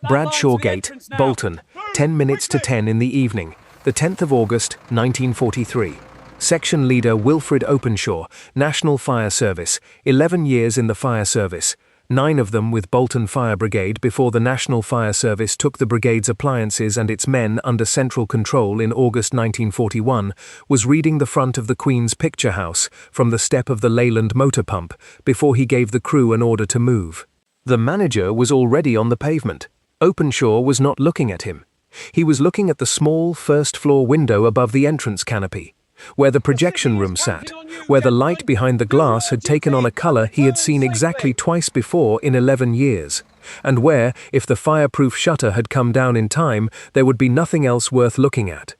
Bradshaw Gate, Bolton, 10 minutes to 10 in the evening, the 10th of August, 1943. Section Leader Wilfred Openshaw, National Fire Service, 11 years in the fire service, 9 of them with Bolton Fire Brigade before the National Fire Service took the brigade's appliances and its men under central control in August 1941, was reading the front of the Queen's Picture House from the step of the Leyland motor pump before he gave the crew an order to move. The manager was already on the pavement. Openshaw was not looking at him. He was looking at the small first-floor window above the entrance canopy, where the projection room sat, where the light behind the glass had taken on a color he had seen exactly twice before in 11 years, and where, if the fireproof shutter had come down in time, there would be nothing else worth looking at.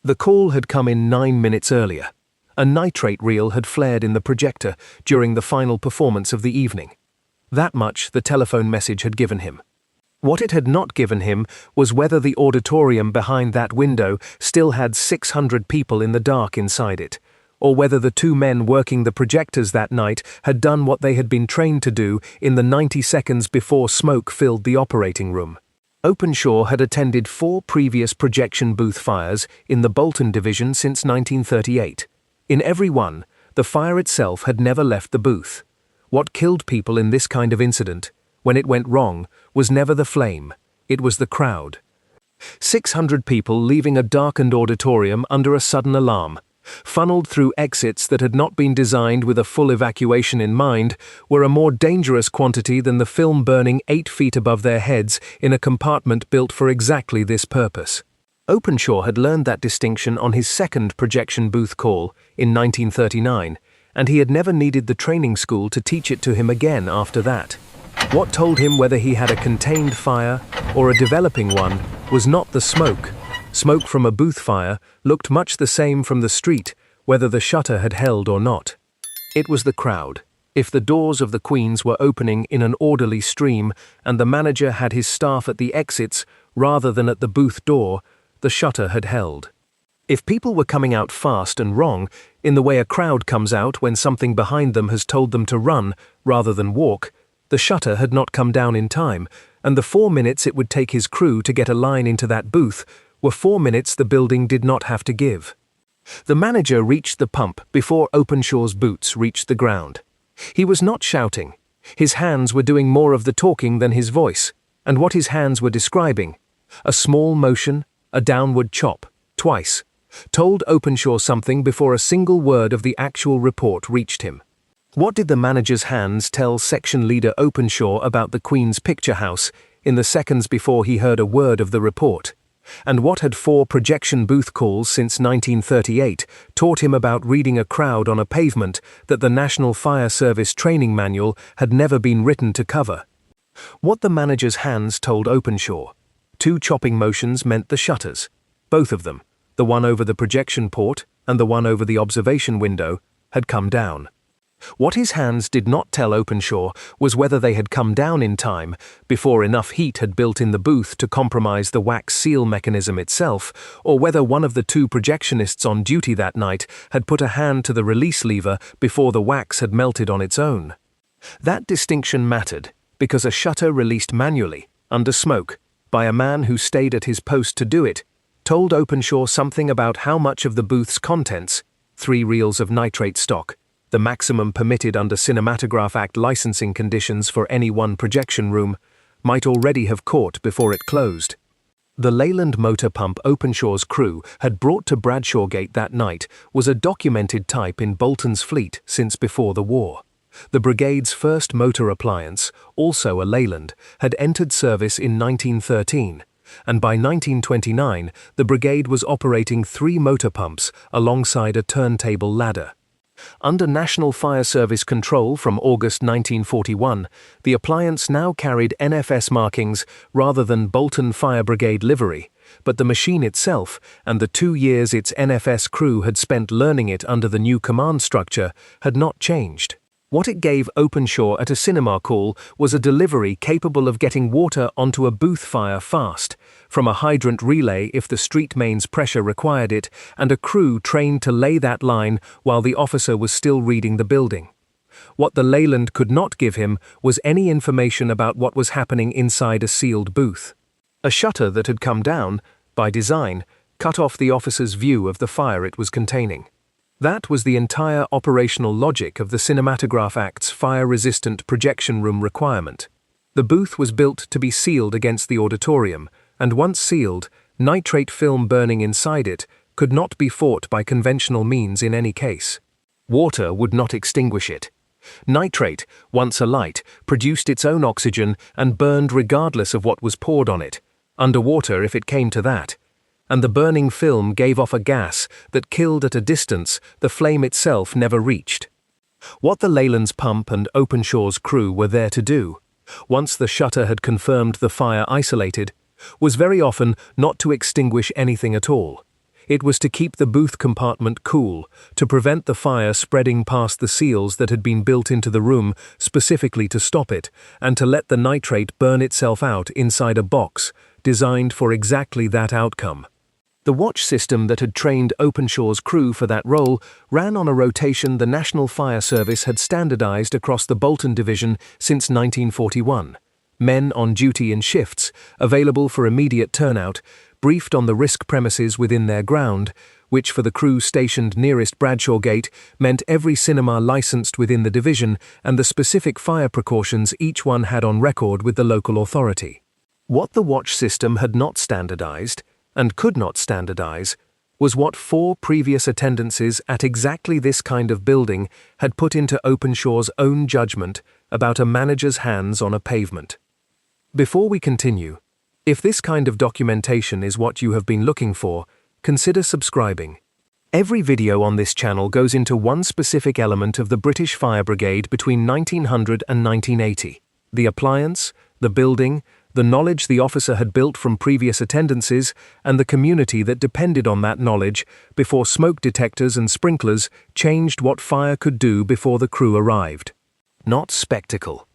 The call had come in 9 minutes earlier. A nitrate reel had flared in the projector during the final performance of the evening. That much the telephone message had given him. What it had not given him was whether the auditorium behind that window still had 600 people in the dark inside it, or whether the 2 men working the projectors that night had done what they had been trained to do in the 90 seconds before smoke filled the operating room. Openshaw had attended 4 previous projection booth fires in the Bolton Division since 1938. In every one, the fire itself had never left the booth. What killed people in this kind of incident, when it went wrong, was never the flame, it was the crowd. 600 people leaving a darkened auditorium under a sudden alarm, funneled through exits that had not been designed with a full evacuation in mind, were a more dangerous quantity than the film burning 8 feet above their heads in a compartment built for exactly this purpose. Openshaw had learned that distinction on his second projection booth call in 1939, and he had never needed the training school to teach it to him again after that. What told him whether he had a contained fire or a developing one was not the smoke. Smoke from a booth fire looked much the same from the street, whether the shutter had held or not. It was the crowd. If the doors of the Queen's were opening in an orderly stream and the manager had his staff at the exits rather than at the booth door, the shutter had held. If people were coming out fast and wrong, in the way a crowd comes out when something behind them has told them to run rather than walk, the shutter had not come down in time, and the 4 minutes it would take his crew to get a line into that booth were 4 minutes the building did not have to give. The manager reached the pump before Openshaw's boots reached the ground. He was not shouting. His hands were doing more of the talking than his voice, and what his hands were describing, a small motion, a downward chop, twice, told Openshaw something before a single word of the actual report reached him. What did the manager's hands tell Section Leader Openshaw about the Queen's Picture House in the seconds before he heard a word of the report? And what had 4 projection booth calls since 1938 taught him about reading a crowd on a pavement that the National Fire Service training manual had never been written to cover? What the manager's hands told Openshaw: 2 chopping motions meant the shutters, both of them, the one over the projection port and the one over the observation window, had come down. What his hands did not tell Openshaw was whether they had come down in time, before enough heat had built in the booth to compromise the wax seal mechanism itself, or whether one of the 2 projectionists on duty that night had put a hand to the release lever before the wax had melted on its own. That distinction mattered, because a shutter released manually, under smoke, by a man who stayed at his post to do it, told Openshaw something about how much of the booth's contents, 3 reels of nitrate stock, the maximum permitted under Cinematograph Act licensing conditions for any one projection room, might already have caught before it closed. The Leyland motor pump Openshaw's crew had brought to Bradshaw Gate that night was a documented type in Bolton's fleet since before the war. The Brigade's first motor appliance, also a Leyland, had entered service in 1913, and by 1929 the Brigade was operating 3 motor pumps alongside a turntable ladder. Under National Fire Service control from August 1941, the appliance now carried NFS markings rather than Bolton Fire Brigade livery, but the machine itself and the 2 years its NFS crew had spent learning it under the new command structure had not changed. What it gave Openshaw at a cinema call was a delivery capable of getting water onto a booth fire fast, from a hydrant relay if the street mains pressure required it, and a crew trained to lay that line while the officer was still reading the building. What the Leyland could not give him was any information about what was happening inside a sealed booth. A shutter that had come down, by design, cut off the officer's view of the fire it was containing. That was the entire operational logic of the Cinematograph Act's fire-resistant projection room requirement. The booth was built to be sealed against the auditorium, and once sealed, nitrate film burning inside it could not be fought by conventional means in any case. Water would not extinguish it. Nitrate, once alight, produced its own oxygen and burned regardless of what was poured on it, underwater if it came to that. And the burning film gave off a gas that killed at a distance the flame itself never reached. What the Leyland's pump and Openshaw's crew were there to do, once the shutter had confirmed the fire isolated, was very often not to extinguish anything at all. It was to keep the booth compartment cool, to prevent the fire spreading past the seals that had been built into the room specifically to stop it, and to let the nitrate burn itself out inside a box designed for exactly that outcome. The watch system that had trained Openshaw's crew for that role ran on a rotation the National Fire Service had standardized across the Bolton Division since 1941. Men on duty in shifts, available for immediate turnout, briefed on the risk premises within their ground, which for the crew stationed nearest Bradshaw Gate meant every cinema licensed within the division and the specific fire precautions each one had on record with the local authority. What the watch system had not standardized, and could not standardize, was what 4 previous attendances at exactly this kind of building had put into Openshaw's own judgment about a manager's hands on a pavement. Before we continue, if this kind of documentation is what you have been looking for, consider subscribing. Every video on this channel goes into one specific element of the British Fire Brigade between 1900 and 1980. The appliance, the building, the knowledge the officer had built from previous attendances, and the community that depended on that knowledge before smoke detectors and sprinklers changed what fire could do before the crew arrived. Not spectacle.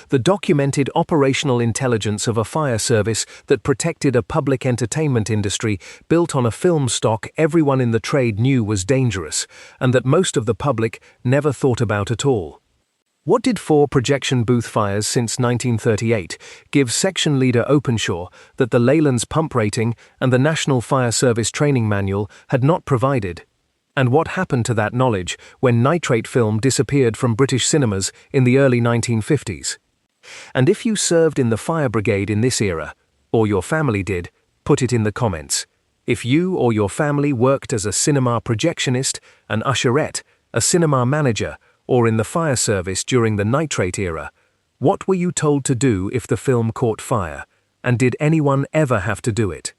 The documented operational intelligence of a fire service that protected a public entertainment industry built on a film stock everyone in the trade knew was dangerous, and that most of the public never thought about at all. What did 4 projection booth fires since 1938 give Section Leader Openshaw that the Leyland's pump rating and the National Fire Service training manual had not provided? And what happened to that knowledge when nitrate film disappeared from British cinemas in the early 1950s? And if you served in the fire brigade in this era, or your family did, put it in the comments. If you or your family worked as a cinema projectionist, an usherette, a cinema manager, or in the fire service during the nitrate era, what were you told to do if the film caught fire, and did anyone ever have to do it?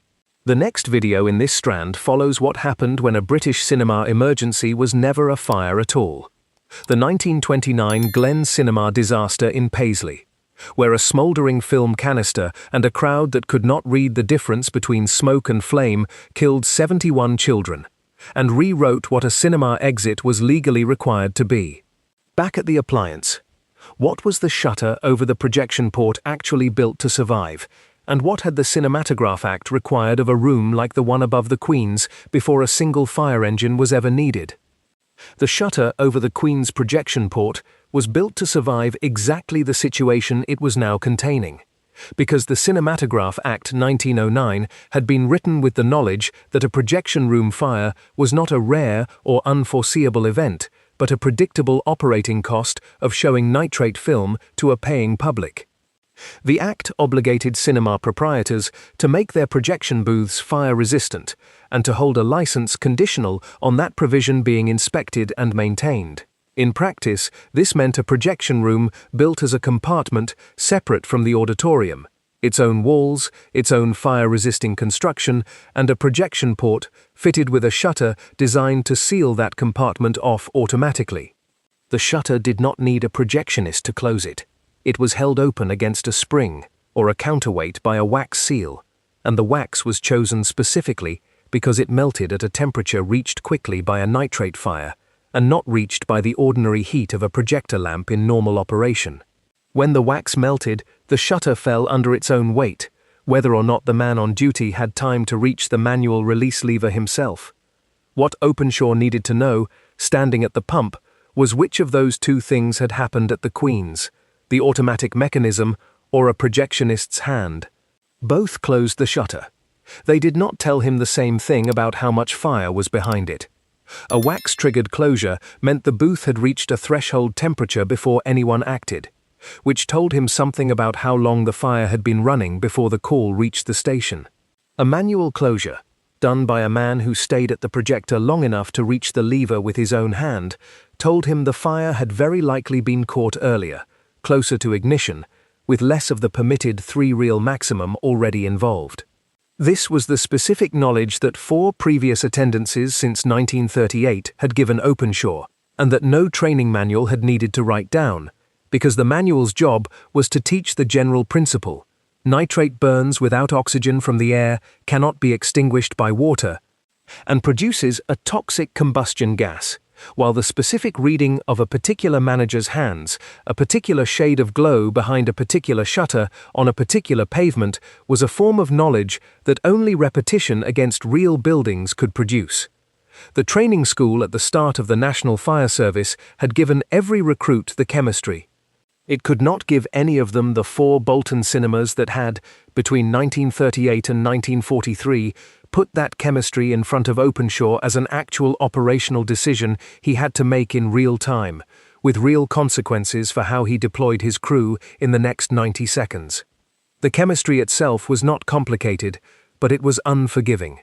The next video in this strand follows what happened when a British cinema emergency was never a fire at all. The 1929 Glen Cinema disaster in Paisley, where a smouldering film canister and a crowd that could not read the difference between smoke and flame killed 71 children, and rewrote what a cinema exit was legally required to be. Back at the appliance, what was the shutter over the projection port actually built to survive, and what had the Cinematograph Act required of a room like the one above the Queen's before a single fire engine was ever needed? The shutter over the Queen's projection port was built to survive exactly the situation it was now containing, because the Cinematograph Act 1909 had been written with the knowledge that a projection room fire was not a rare or unforeseeable event, but a predictable operating cost of showing nitrate film to a paying public. The Act obligated cinema proprietors to make their projection booths fire-resistant and to hold a license conditional on that provision being inspected and maintained. In practice, this meant a projection room built as a compartment separate from the auditorium, its own walls, its own fire-resisting construction, and a projection port fitted with a shutter designed to seal that compartment off automatically. The shutter did not need a projectionist to close it. It was held open against a spring or a counterweight by a wax seal, and the wax was chosen specifically because it melted at a temperature reached quickly by a nitrate fire and not reached by the ordinary heat of a projector lamp in normal operation. When the wax melted, the shutter fell under its own weight, whether or not the man on duty had time to reach the manual release lever himself. What Openshaw needed to know, standing at the pump, was which of those two things had happened at the Queen's, the automatic mechanism or a projectionist's hand. Both closed the shutter. They did not tell him the same thing about how much fire was behind it. A wax-triggered closure meant the booth had reached a threshold temperature before anyone acted, which told him something about how long the fire had been running before the call reached the station. A manual closure, done by a man who stayed at the projector long enough to reach the lever with his own hand, told him the fire had very likely been caught earlier, closer to ignition, with less of the permitted 3-reel maximum already involved. This was the specific knowledge that 4 previous attendances since 1938 had given Openshaw, and that no training manual had needed to write down, because the manual's job was to teach the general principle: nitrate burns without oxygen from the air, cannot be extinguished by water, and produces a toxic combustion gas, while the specific reading of a particular manager's hands, a particular shade of glow behind a particular shutter on a particular pavement, was a form of knowledge that only repetition against real buildings could produce. The training school at the start of the National Fire Service had given every recruit the chemistry. It could not give any of them the 4 Bolton cinemas that had, between 1938 and 1943, put that chemistry in front of Openshaw as an actual operational decision he had to make in real time, with real consequences for how he deployed his crew in the next 90 seconds. The chemistry itself was not complicated, but it was unforgiving.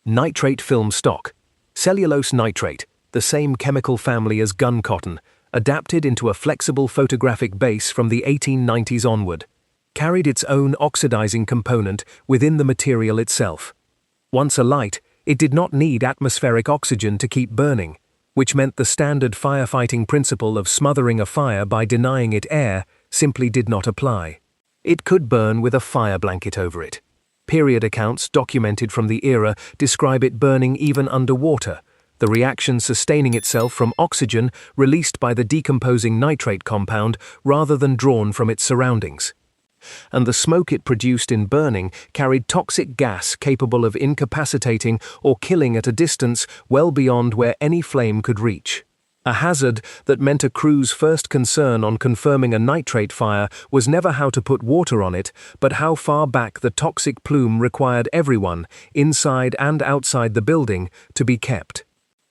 Nitrate film stock. Cellulose nitrate, the same chemical family as gun cotton, adapted into a flexible photographic base from the 1890s onward, carried its own oxidizing component within the material itself. Once alight, it did not need atmospheric oxygen to keep burning, which meant the standard firefighting principle of smothering a fire by denying it air simply did not apply. It could burn with a fire blanket over it. Period accounts documented from the era describe it burning even underwater, the reaction sustaining itself from oxygen released by the decomposing nitrate compound rather than drawn from its surroundings. And the smoke it produced in burning carried toxic gas capable of incapacitating or killing at a distance well beyond where any flame could reach. A hazard that meant a crew's first concern on confirming a nitrate fire was never how to put water on it, but how far back the toxic plume required everyone, inside and outside the building, to be kept.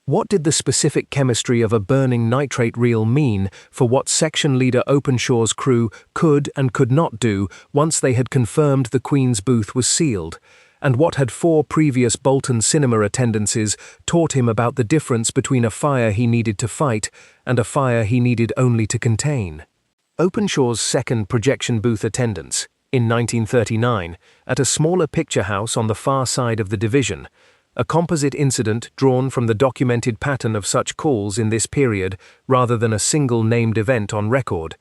What did the specific chemistry of a burning nitrate reel mean for what section leader Openshaw's crew could and could not do once they had confirmed the Queen's booth was sealed, and what had 4 previous Bolton cinema attendances taught him about the difference between a fire he needed to fight and a fire he needed only to contain? Openshaw's second projection booth attendance, in 1939, at a smaller picture house on the far side of the division, a composite incident drawn from the documented pattern of such calls in this period rather than a single named event on record,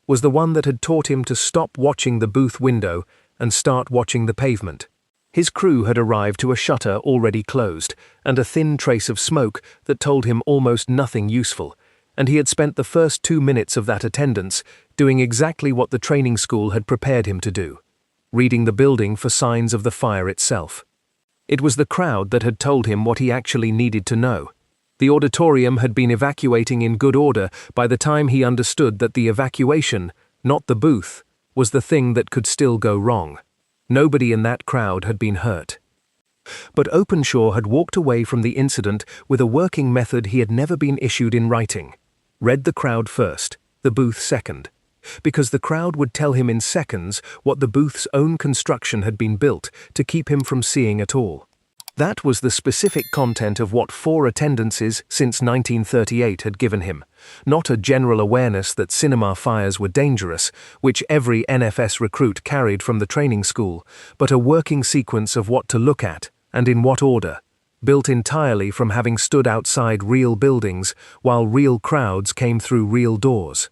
was the one that had taught him to stop watching the booth window and start watching the pavement. His crew had arrived to a shutter already closed and a thin trace of smoke that told him almost nothing useful, and he had spent the first 2 minutes of that attendance doing exactly what the training school had prepared him to do, reading the building for signs of the fire itself. It was the crowd that had told him what he actually needed to know. The auditorium had been evacuating in good order by the time he understood that the evacuation, not the booth, was the thing that could still go wrong. Nobody in that crowd had been hurt. But Openshaw had walked away from the incident with a working method he had never been issued in writing. Read the crowd first, the booth second, because the crowd would tell him in seconds what the booth's own construction had been built to keep him from seeing at all. That was the specific content of what 4 attendances since 1938 had given him, not a general awareness that cinema fires were dangerous, which every NFS recruit carried from the training school, but a working sequence of what to look at, and in what order, built entirely from having stood outside real buildings while real crowds came through real doors.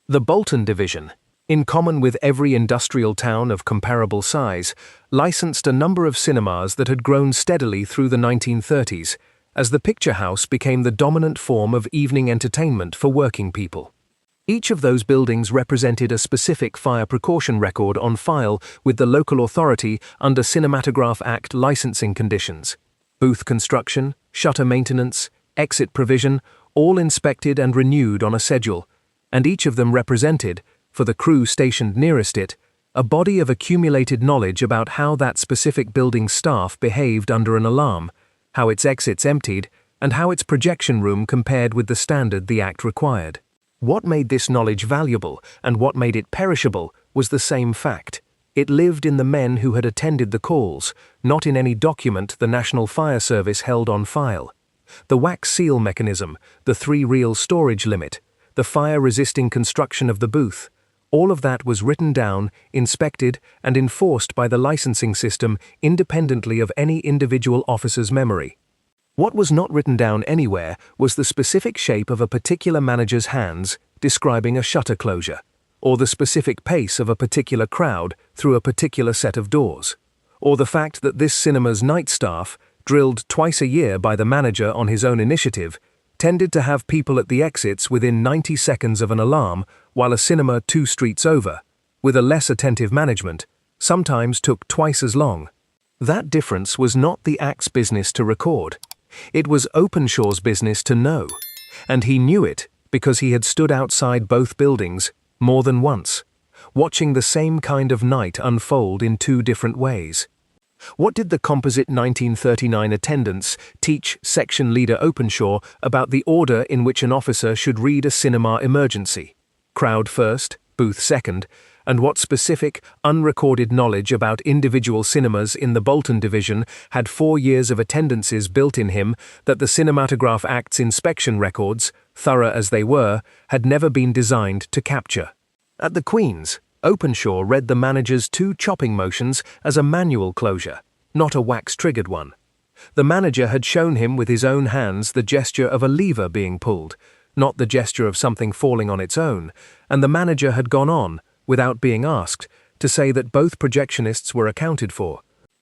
The Bolton Division, in common with every industrial town of comparable size, licensed a number of cinemas that had grown steadily through the 1930s, as the picture house became the dominant form of evening entertainment for working people. Each of those buildings represented a specific fire precaution record on file with the local authority under Cinematograph Act licensing conditions. Booth construction, shutter maintenance, exit provision, all inspected and renewed on a schedule, and each of them represented, for the crew stationed nearest it, a body of accumulated knowledge about how that specific building's staff behaved under an alarm, how its exits emptied, and how its projection room compared with the standard the act required. What made this knowledge valuable and what made it perishable was the same fact. It lived in the men who had attended the calls, not in any document the National Fire Service held on file. The wax seal mechanism, the 3-reel storage limit, the fire-resisting construction of the booth, all of that was written down, inspected, and enforced by the licensing system independently of any individual officer's memory. What was not written down anywhere was the specific shape of a particular manager's hands describing a shutter closure, or the specific pace of a particular crowd through a particular set of doors, or the fact that this cinema's night staff, drilled twice a year by the manager on his own initiative, tended to have people at the exits within 90 seconds of an alarm, while a cinema 2 streets over, with a less attentive management, sometimes took twice as long. That difference was not the Act's business to record. It was Openshaw's business to know, and he knew it because he had stood outside both buildings more than once, watching the same kind of night unfold in 2 different ways. What did the composite 1939 attendants teach Section Leader Openshaw about the order in which an officer should read a cinema emergency? Crowd first, booth second, and what specific, unrecorded knowledge about individual cinemas in the Bolton Division had 4 years of attendances built in him that the Cinematograph Act's inspection records, thorough as they were, had never been designed to capture. At the Queen's, Openshaw read the manager's 2 chopping motions as a manual closure, not a wax-triggered one. The manager had shown him with his own hands the gesture of a lever being pulled, not the gesture of something falling on its own, and the manager had gone on, without being asked, to say that both projectionists were accounted for.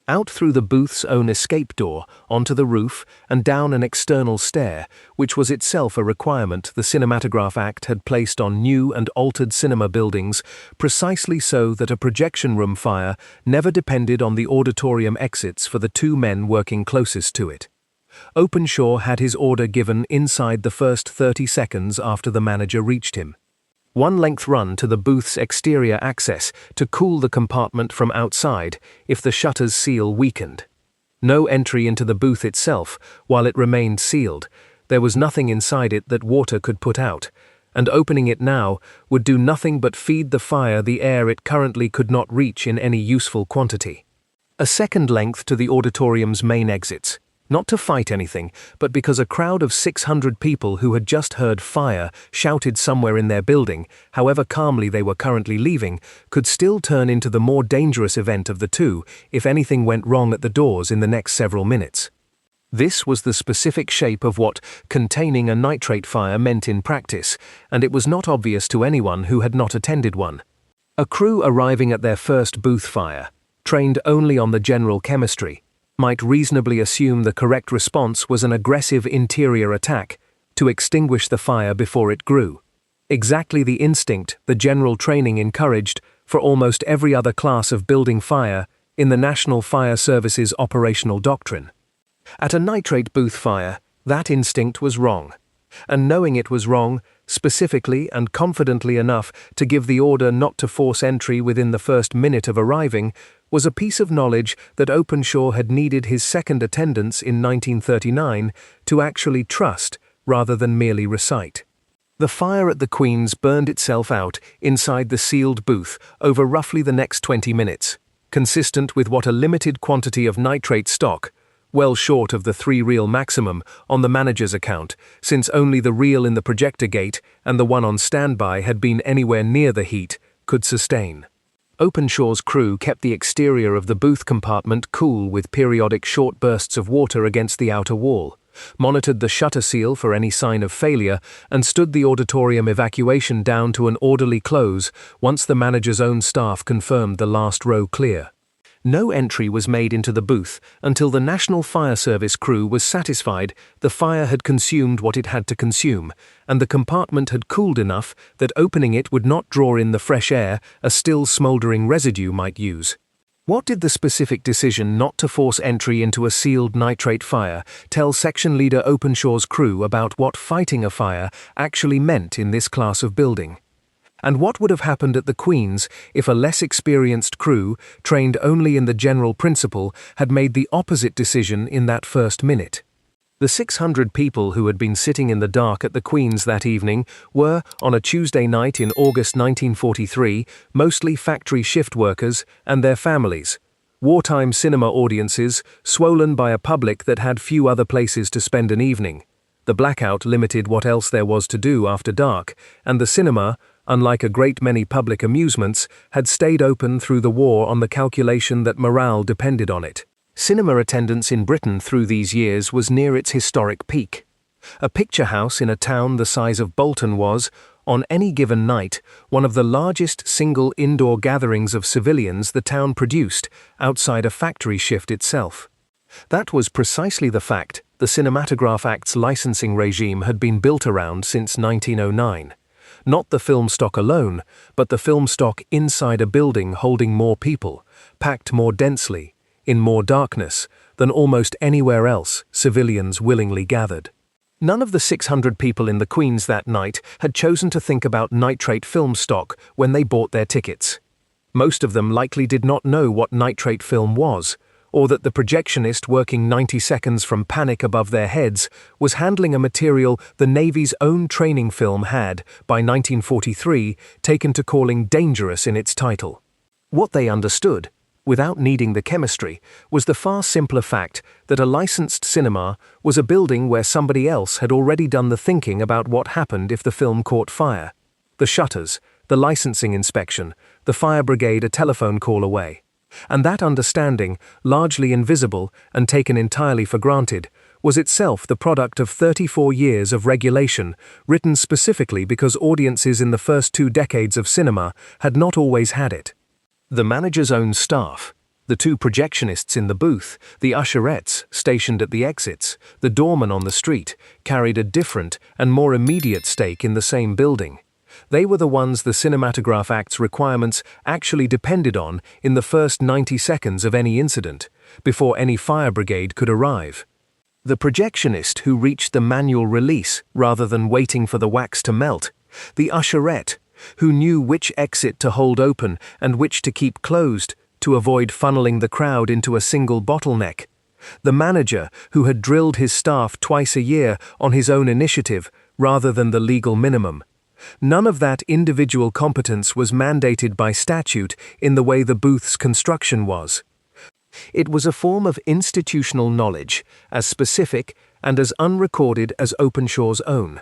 Out through the booth's own escape door, onto the roof, and down an external stair, which was itself a requirement the Cinematograph Act had placed on new and altered cinema buildings, precisely so that a projection room fire never depended on the auditorium exits for the 2 men working closest to it. Openshaw had his order given inside the first 30 seconds after the manager reached him. 1 length run to the booth's exterior access to cool the compartment from outside if the shutter's seal weakened. No entry into the booth itself while it remained sealed. There was nothing inside it that water could put out, and opening it now would do nothing but feed the fire the air it currently could not reach in any useful quantity. A 2nd length to the auditorium's main exits. Not to fight anything, but because a crowd of 600 people who had just heard fire shouted somewhere in their building, however calmly they were currently leaving, could still turn into the more dangerous event of the 2 if anything went wrong at the doors in the next several minutes. This was the specific shape of what containing a nitrate fire meant in practice, and it was not obvious to anyone who had not attended one. A crew arriving at their first booth fire, trained only on the general chemistry, might reasonably assume the correct response was an aggressive interior attack to extinguish the fire before it grew. Exactly the instinct the general training encouraged for almost every other class of building fire in the National Fire Service's operational doctrine. At a nitrate booth fire, that instinct was wrong, and knowing it was wrong, specifically and confidently enough to give the order not to force entry within the first minute of arriving, was a piece of knowledge that Openshaw had needed his second attendance in 1939 to actually trust rather than merely recite. The fire at the Queen's burned itself out inside the sealed booth over roughly the next 20 minutes, consistent with what a limited quantity of nitrate stock, well short of the 3-reel maximum on the manager's account, since only the reel in the projector gate and the one on standby had been anywhere near the heat, could sustain. Openshaw's crew kept the exterior of the booth compartment cool with periodic short bursts of water against the outer wall, monitored the shutter seal for any sign of failure, and stood the auditorium evacuation down to an orderly close once the manager's own staff confirmed the last row clear. No entry was made into the booth until the National Fire Service crew was satisfied the fire had consumed what it had to consume, and the compartment had cooled enough that opening it would not draw in the fresh air a still smouldering residue might use. What did the specific decision not to force entry into a sealed nitrate fire tell Section Leader Openshaw's crew about what fighting a fire actually meant in this class of building? And what would have happened at the Queen's if a less experienced crew, trained only in the general principle, had made the opposite decision in that first minute? The 600 people who had been sitting in the dark at the Queen's that evening were, on a Tuesday night in August 1943, mostly factory shift workers and their families. Wartime cinema audiences, swollen by a public that had few other places to spend an evening. The blackout limited what else there was to do after dark, and the cinema, unlike a great many public amusements, had stayed open through the war on the calculation that morale depended on it. Cinema attendance in Britain through these years was near its historic peak. A picture house in a town the size of Bolton was, on any given night, one of the largest single indoor gatherings of civilians the town produced, outside a factory shift itself. That was precisely the fact the Cinematograph Act's licensing regime had been built around since 1909. Not the film stock alone, but the film stock inside a building holding more people, packed more densely, in more darkness, than almost anywhere else civilians willingly gathered. None of the 600 people in the Queen's that night had chosen to think about nitrate film stock when they bought their tickets. Most of them likely did not know what nitrate film was, or that the projectionist working 90 seconds from Panic above their heads was handling a material the Navy's own training film had, by 1943, taken to calling dangerous in its title. What they understood, without needing the chemistry, was the far simpler fact that a licensed cinema was a building where somebody else had already done the thinking about what happened if the film caught fire. The shutters, the licensing inspection, the fire brigade a telephone call away. And that understanding, largely invisible and taken entirely for granted, was itself the product of 34 years of regulation, written specifically because audiences in the first 2 decades of cinema had not always had it. The manager's own staff, the 2 projectionists in the booth, the usherettes stationed at the exits, the doorman on the street, carried a different and more immediate stake in the same building. They were the ones the Cinematograph Act's requirements actually depended on in the first 90 seconds of any incident, before any fire brigade could arrive. The projectionist who reached the manual release rather than waiting for the wax to melt, the usherette who knew which exit to hold open and which to keep closed to avoid funneling the crowd into a single bottleneck, the manager who had drilled his staff twice a year on his own initiative rather than the legal minimum. None of that individual competence was mandated by statute in the way the booth's construction was. It was a form of institutional knowledge, as specific and as unrecorded as Openshaw's own,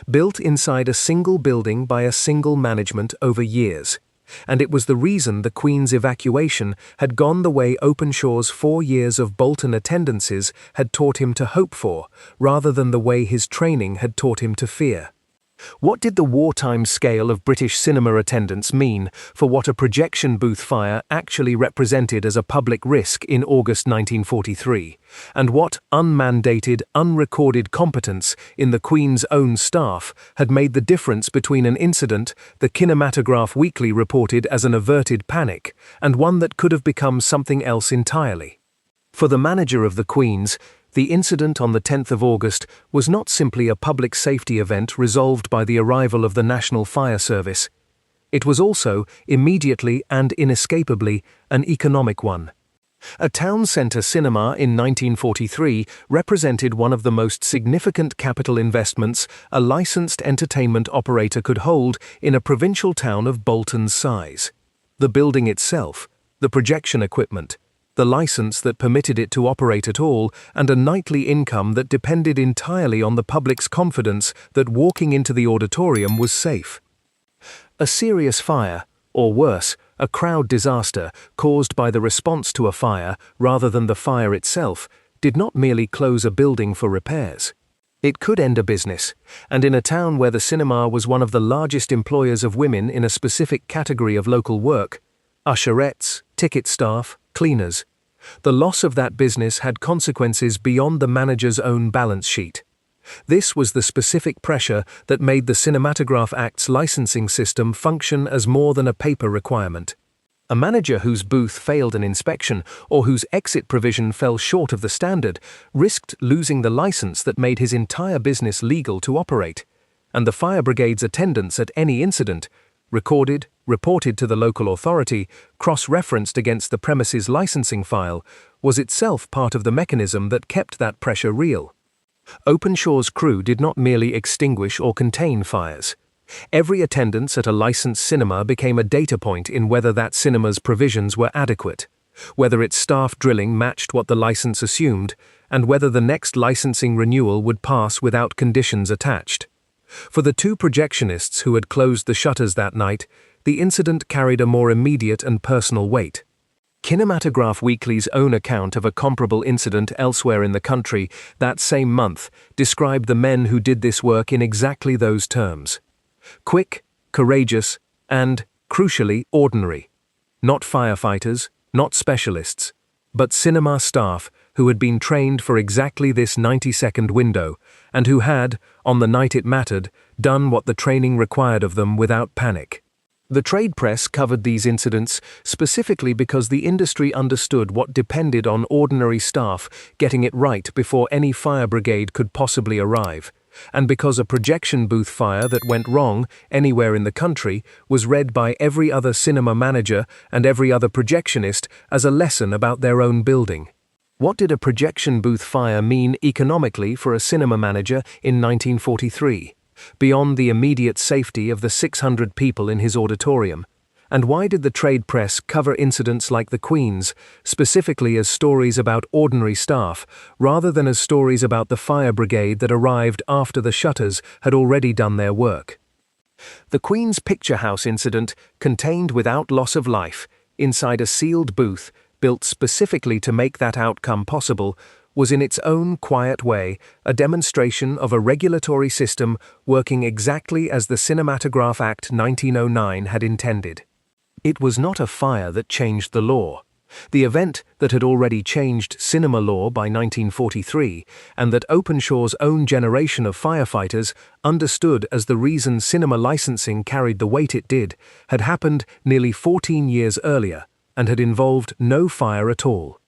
built inside a single building by a single management over years. And it was the reason the Queen's evacuation had gone the way Openshaw's 4 years of Bolton attendances had taught him to hope for, rather than the way his training had taught him to fear. What did the wartime scale of British cinema attendance mean for what a projection booth fire actually represented as a public risk in August 1943, and what unmandated, unrecorded competence in the Queen's own staff had made the difference between an incident the Kinematograph Weekly reported as an averted panic and one that could have become something else entirely? For the manager of the Queen's, the incident on the 10th of August was not simply a public safety event resolved by the arrival of the National Fire Service. It was also, immediately and inescapably, an economic one. A town centre cinema in 1943 represented one of the most significant capital investments a licensed entertainment operator could hold in a provincial town of Bolton's size. The building itself, the projection equipment, the license that permitted it to operate at all, and a nightly income that depended entirely on the public's confidence that walking into the auditorium was safe. A serious fire, or worse, a crowd disaster caused by the response to a fire rather than the fire itself, did not merely close a building for repairs. It could end a business, and in a town where the cinema was one of the largest employers of women in a specific category of local work, usherettes, ticket staff, cleaners, the loss of that business had consequences beyond the manager's own balance sheet. This was the specific pressure that made the Cinematograph Act's licensing system function as more than a paper requirement. A manager whose booth failed an inspection or whose exit provision fell short of the standard risked losing the license that made his entire business legal to operate, and the fire brigade's attendance at any incident, recorded, reported to the local authority, cross-referenced against the premises licensing file, was itself part of the mechanism that kept that pressure real. Openshaw's crew did not merely extinguish or contain fires. Every attendance at a licensed cinema became a data point in whether that cinema's provisions were adequate, whether its staff drilling matched what the license assumed, and whether the next licensing renewal would pass without conditions attached. For the two projectionists who had closed the shutters that night, the incident carried a more immediate and personal weight. Kinematograph Weekly's own account of a comparable incident elsewhere in the country that same month described the men who did this work in exactly those terms. Quick, courageous, and, crucially, ordinary. Not firefighters, not specialists, but cinema staff who had been trained for exactly this 90-second window and who had, on the night it mattered, done what the training required of them without panic. The trade press covered these incidents specifically because the industry understood what depended on ordinary staff getting it right before any fire brigade could possibly arrive, and because a projection booth fire that went wrong anywhere in the country was read by every other cinema manager and every other projectionist as a lesson about their own building. What did a projection booth fire mean economically for a cinema manager in 1943, beyond the immediate safety of the 600 people in his auditorium? And why did the trade press cover incidents like the Queen's specifically as stories about ordinary staff, rather than as stories about the fire brigade that arrived after the shutters had already done their work? The Queen's Picture House incident, contained without loss of life, inside a sealed booth, built specifically to make that outcome possible, was in its own quiet way a demonstration of a regulatory system working exactly as the Cinematograph Act 1909 had intended. It was not a fire that changed the law. The event that had already changed cinema law by 1943, and that Openshaw's own generation of firefighters understood as the reason cinema licensing carried the weight it did, had happened nearly 14 years earlier, and had involved no fire at all.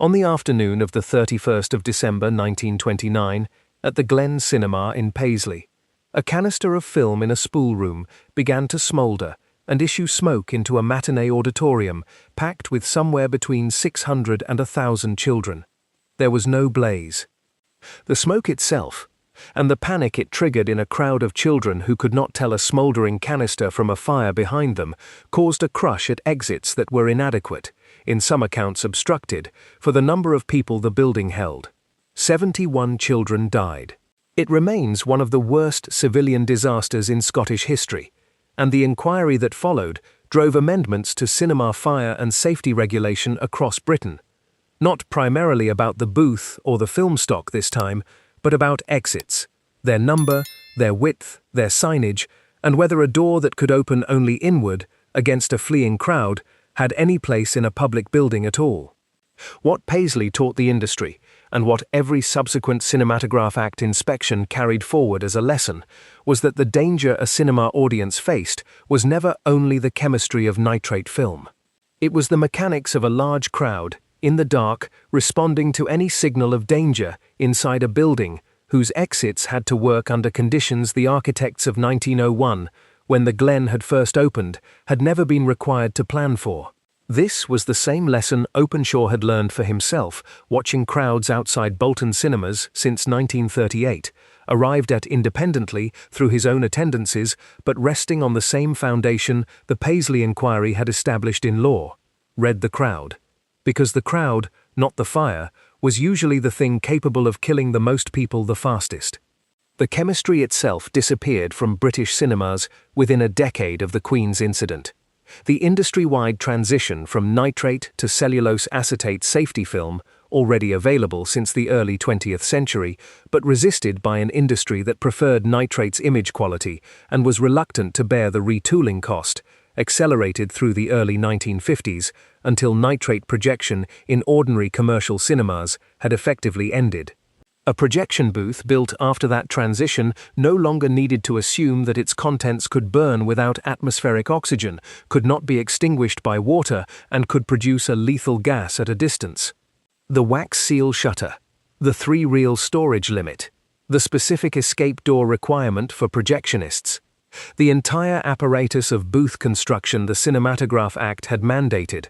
On the afternoon of the 31st of December 1929, at the Glen Cinema in Paisley, a canister of film in a spool room began to smoulder and issue smoke into a matinee auditorium packed with somewhere between 600 and 1,000 children. There was no blaze. The smoke itself, and the panic it triggered in a crowd of children who could not tell a smouldering canister from a fire behind them, caused a crush at exits that were inadequate, in some accounts obstructed, for the number of people the building held. 71 children died. It remains one of the worst civilian disasters in Scottish history, and the inquiry that followed drove amendments to cinema fire and safety regulation across Britain. Not primarily about the booth or the film stock this time, but about exits, their number, their width, their signage, and whether a door that could open only inward, against a fleeing crowd, had any place in a public building at all. What Paisley taught the industry, and what every subsequent Cinematograph Act inspection carried forward as a lesson, was that the danger a cinema audience faced was never only the chemistry of nitrate film. It was the mechanics of a large crowd, in the dark, responding to any signal of danger inside a building whose exits had to work under conditions the architects of 1901, when the Glen had first opened, had never been required to plan for. This was the same lesson Openshaw had learned for himself, watching crowds outside Bolton cinemas since 1938, arrived at independently through his own attendances, but resting on the same foundation the Paisley inquiry had established in law: read the crowd. Because the crowd, not the fire, was usually the thing capable of killing the most people the fastest. The chemistry itself disappeared from British cinemas within a decade of the Queen's incident. The industry-wide transition from nitrate to cellulose acetate safety film, already available since the early 20th century, but resisted by an industry that preferred nitrate's image quality and was reluctant to bear the retooling cost, accelerated through the early 1950s until nitrate projection in ordinary commercial cinemas had effectively ended. A projection booth built after that transition no longer needed to assume that its contents could burn without atmospheric oxygen, could not be extinguished by water, and could produce a lethal gas at a distance. The wax seal shutter, the 3-reel storage limit, the specific escape door requirement for projectionists. The entire apparatus of booth construction the Cinematograph Act had mandated.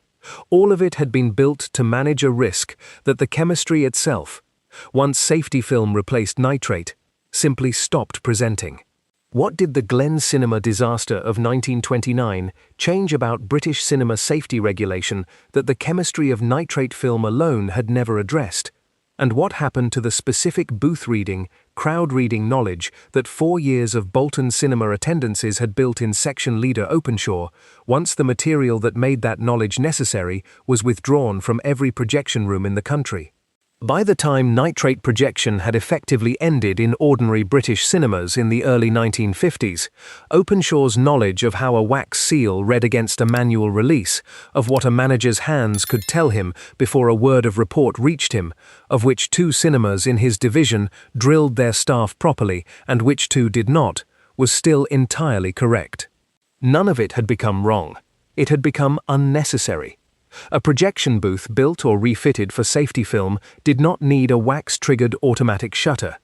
All of it had been built to manage a risk that the chemistry itself, once safety film replaced nitrate, simply stopped presenting. What did the Glen cinema disaster of 1929 change about British cinema safety regulation that the chemistry of nitrate film alone had never addressed? And what happened to the specific booth reading, crowd reading knowledge that 4 years of Bolton cinema attendances had built in section leader Openshaw, once the material that made that knowledge necessary was withdrawn from every projection room in the country? By the time nitrate projection had effectively ended in ordinary British cinemas in the early 1950s, Openshaw's knowledge of how a wax seal read against a manual release, of what a manager's hands could tell him before a word of report reached him, of which 2 cinemas in his division drilled their staff properly and which 2 did not, was still entirely correct. None of it had become wrong. It had become unnecessary. A projection booth built or refitted for safety film did not need a wax-triggered automatic shutter,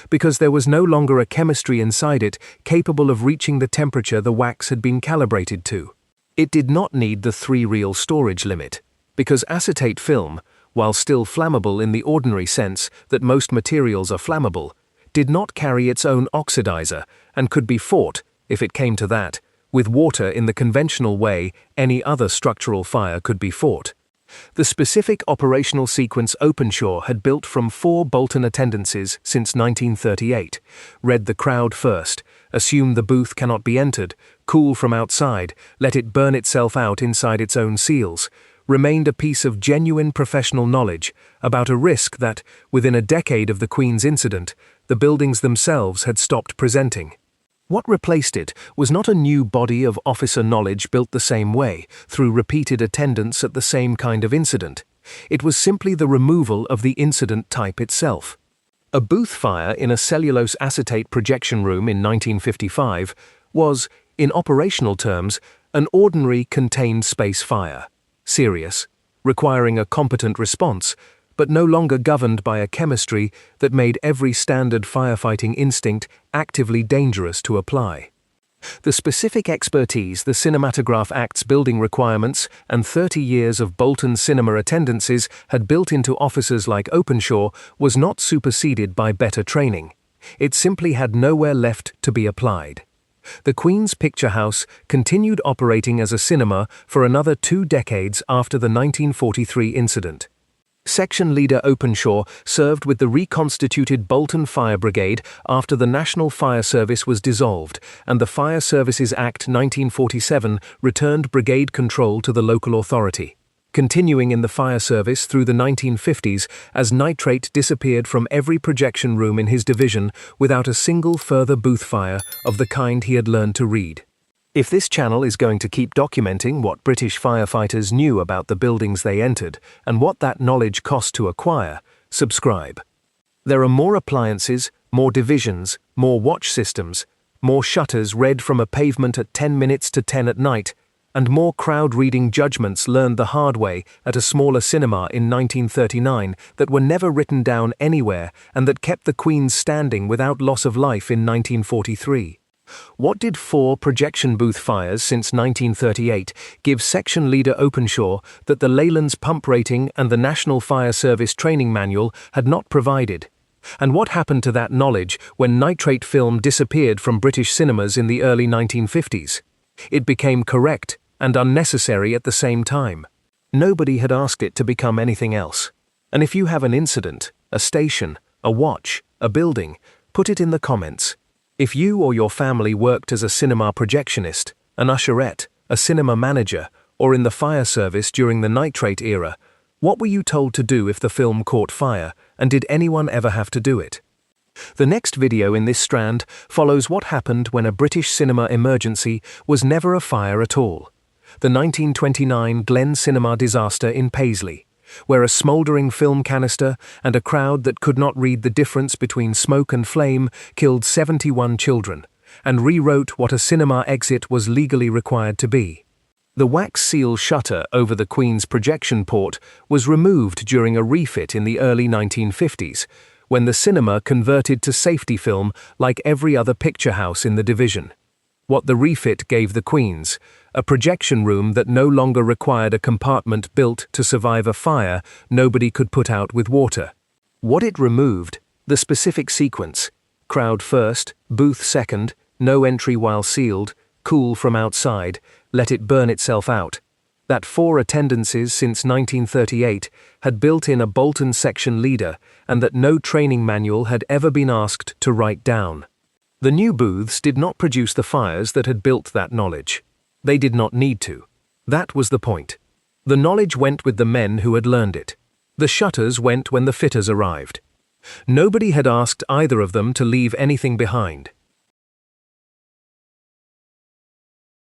because there was no longer a chemistry inside it capable of reaching the temperature the wax had been calibrated to. It did not need the 3-reel storage limit, because acetate film, while still flammable in the ordinary sense that most materials are flammable, did not carry its own oxidizer and could be fought, if it came to that, with water in the conventional way any other structural fire could be fought. The specific operational sequence Openshaw had built from 4 Bolton attendances since 1938, read the crowd first, assume the booth cannot be entered, cool from outside, let it burn itself out inside its own seals, remained a piece of genuine professional knowledge about a risk that, within a decade of the Queen's incident, the buildings themselves had stopped presenting. What replaced it was not a new body of officer knowledge built the same way, through repeated attendance at the same kind of incident. It was simply the removal of the incident type itself. A booth fire in a cellulose acetate projection room in 1955 was, in operational terms, an ordinary contained space fire, serious, requiring a competent response, but no longer governed by a chemistry that made every standard firefighting instinct actively dangerous to apply. The specific expertise the Cinematograph Act's building requirements and 30 years of Bolton cinema attendances had built into officers like Openshaw was not superseded by better training. It simply had nowhere left to be applied. The Queen's Picture House continued operating as a cinema for another 2 decades after the 1943 incident. Section Leader Openshaw served with the reconstituted Bolton Fire Brigade after the National Fire Service was dissolved, and the Fire Services Act 1947 returned brigade control to the local authority. Continuing in the fire service through the 1950s as nitrate disappeared from every projection room in his division without a single further booth fire of the kind he had learned to read. If this channel is going to keep documenting what British firefighters knew about the buildings they entered and what that knowledge cost to acquire, subscribe. There are more appliances, more divisions, more watch systems, more shutters read from a pavement at 10 minutes to 10 at night, and more crowd-reading judgments learned the hard way at a smaller cinema in 1939 that were never written down anywhere and that kept the Queen's standing without loss of life in 1943. What did 4 projection booth fires since 1938 give Section Leader Openshaw that the Leyland's pump rating and the National Fire Service training manual had not provided? And what happened to that knowledge when nitrate film disappeared from British cinemas in the early 1950s? It became correct and unnecessary at the same time. Nobody had asked it to become anything else. And if you have an incident, a station, a watch, a building, put it in the comments. If you or your family worked as a cinema projectionist, an usherette, a cinema manager, or in the fire service during the nitrate era, what were you told to do if the film caught fire, and did anyone ever have to do it? The next video in this strand follows what happened when a British cinema emergency was never a fire at all. The 1929 Glen cinema disaster in Paisley. where a smoldering film canister and a crowd that could not read the difference between smoke and flame killed 71 children, and rewrote what a cinema exit was legally required to be. The wax seal shutter over the Queen's projection port was removed during a refit in the early 1950s, when the cinema converted to safety film like every other picture house in the division. What the refit gave the Queen's, a projection room that no longer required a compartment built to survive a fire nobody could put out with water. What it removed, the specific sequence: crowd first, booth second, no entry while sealed, cool from outside, let it burn itself out. That 4 attendances since 1938 had built in a Bolton section leader, and that no training manual had ever been asked to write down. The new booths did not produce the fires that had built that knowledge. They did not need to. That was the point. The knowledge went with the men who had learned it. The shutters went when the fitters arrived. Nobody had asked either of them to leave anything behind.